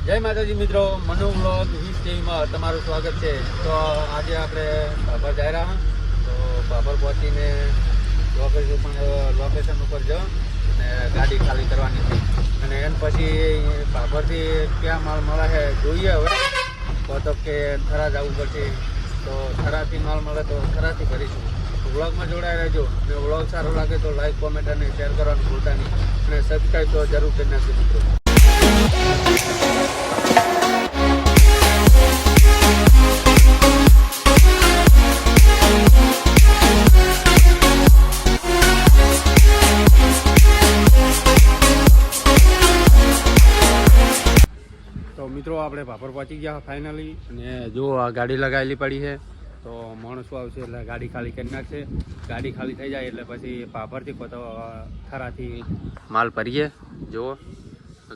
જય માતાજી મિત્રો, મનુ વ્લોગ 20 ટીવીમાં તમારું સ્વાગત છે। તો આજે આપણે બાબર જઈ રહ્યા તો બાબર પહોંચીને લોકેશન ઉપર જાઓ અને ગાડી ખાલી કરવાની છે અને એન પછી બાબરથી ક્યાં માલ મળે છે જોઈએ। હવે તો કે થરા જવું પડશે, તો થરાથી માલ મળે તો થરાથી કરીશું। વ્લોગમાં જોડાઈ રહેજો અને વ્લોગ સારો લાગે તો લાઈક, કોમેન્ટ અને શેર કરવાનું ભૂલતા નહીં અને સબસ્ક્રાઈબ તો જરૂર કરી નાખજો મિત્રો। તો મિત્રો આપણે ભાભર પહોંચી ગયા ફાઇનલી અને જો આ ગાડી લગાવેલી પડી છે તો માણસો આવશે એટલે ગાડી ખાલી કરી નાખશે। ગાડી ખાલી થઈ જાય એટલે પછી ભાભરથી તો થરાથી માલ ભરીએ। જુઓ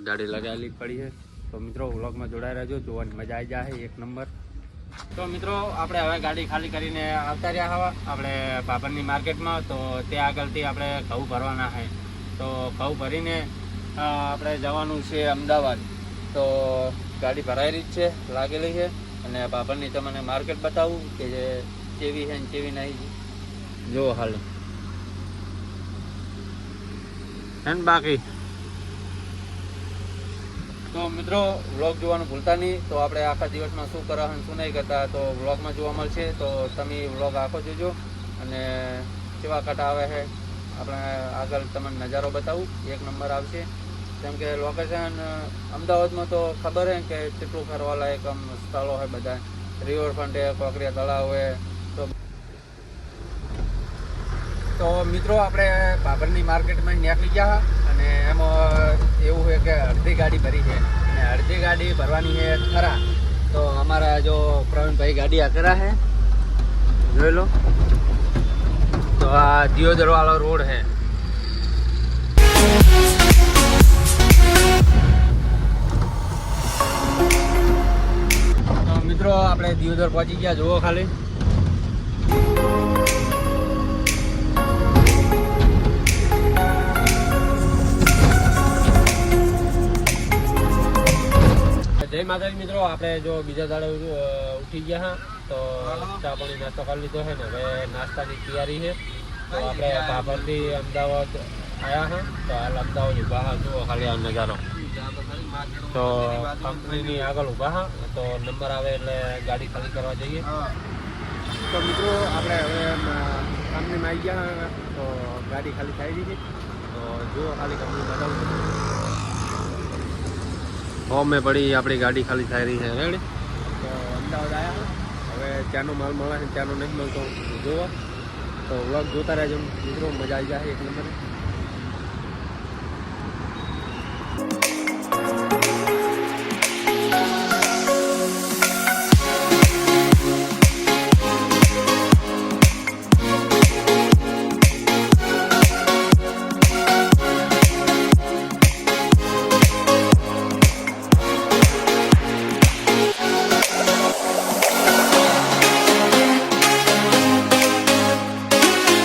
ગાડી લગાવેલી પડી છે તો મિત્રો વ્લોગમાં જોડાઈ રહેજો, જોવાની મજા આવી જાય એક નંબર। તો મિત્રો આપણે હવે ગાડી ખાલી કરીને આવતા રહ્યા હવા આપણે ભાભરની માર્કેટમાં। તો ત્યાં આગળથી આપણે ઘઉં ભરવાના છે, તો ઘઉં ભરીને આપણે જવાનું છે અમદાવાદ। તો ગાડી ભરાયેલી જ છે, લાગેલી છે અને બાબરની તમને માર્કેટ બતાવું કે જે કેવી છે ને કેવી નહીં જો હાલ એન બાકી। તો મિત્રો વ્લોગ જોવાનું ભૂલતા નહીં। તો આપણે આખા દિવસમાં શું કરવા અને શું નહીં કરતા તો વ્લોગમાં જોવા મળશે। તો તમે વ્લોગ આખો જોજો અને કેવા કટ આવે છે આપણે આગળ તમને નજારો બતાવું, એક નંબર આવશે। જેમ કે લોકેશન અમદાવાદમાં તો ખબર છે કે કેટલું ફરવા લાયક આમ સ્થળો હોય બધા, રિવરફ્રન્ટ છે, કોકરિયા તળાવ હોય। તો મિત્રો આપણે ભાભરની માર્કેટમાં નીકળી ગયા અને એમાં એવું છે કે અડધી ગાડી ભરી છે અને અડધી ગાડી ભરવાની છે થરા। તો અમારા જો પ્રવીણભાઈ ગાડી આ કરા છે, જોઈ લો। તો આ દિયોદર વાળો રોડ છે। મિત્રો આપણે દિયોદર પહોંચી ગયા, જુઓ ખાલી। જય માતાજી મિત્રો, આપણે જો બીજા દાડે ઉઠી ગયા હા તો ચા પાણી નાસ્તો કરી લીધો છે ને હવે નાસ્તાની તૈયારી છે। તો આપણે ભાભરથી અમદાવાદ આવ્યા હા, તો હાલ અમદાવાદ ઉભા હા, જુઓ ખાલી આ નજારો। તો કંપનીની આગળ ઊભા હા, તો નંબર આવે એટલે ગાડી ખાલી કરવા જઈએ। તો મિત્રો આપણે હવે કંપનીમાં આવી ગયા તો ગાડી ખાલી થઈ દીધી। તો જુઓ ખાલી કંપની બતાવું મેં પડી આપણી ગાડી ખાલી થઈ રહી છે રેડી। તો અમદાવાદ આવ્યા હવે ત્યાંનો માલ મળે છે, ત્યાંનો નહીં મળતો જુઓ। તો વ્લોગ જોતા રહેજો મિત્રો, મજા આવી જાય એક નંબર।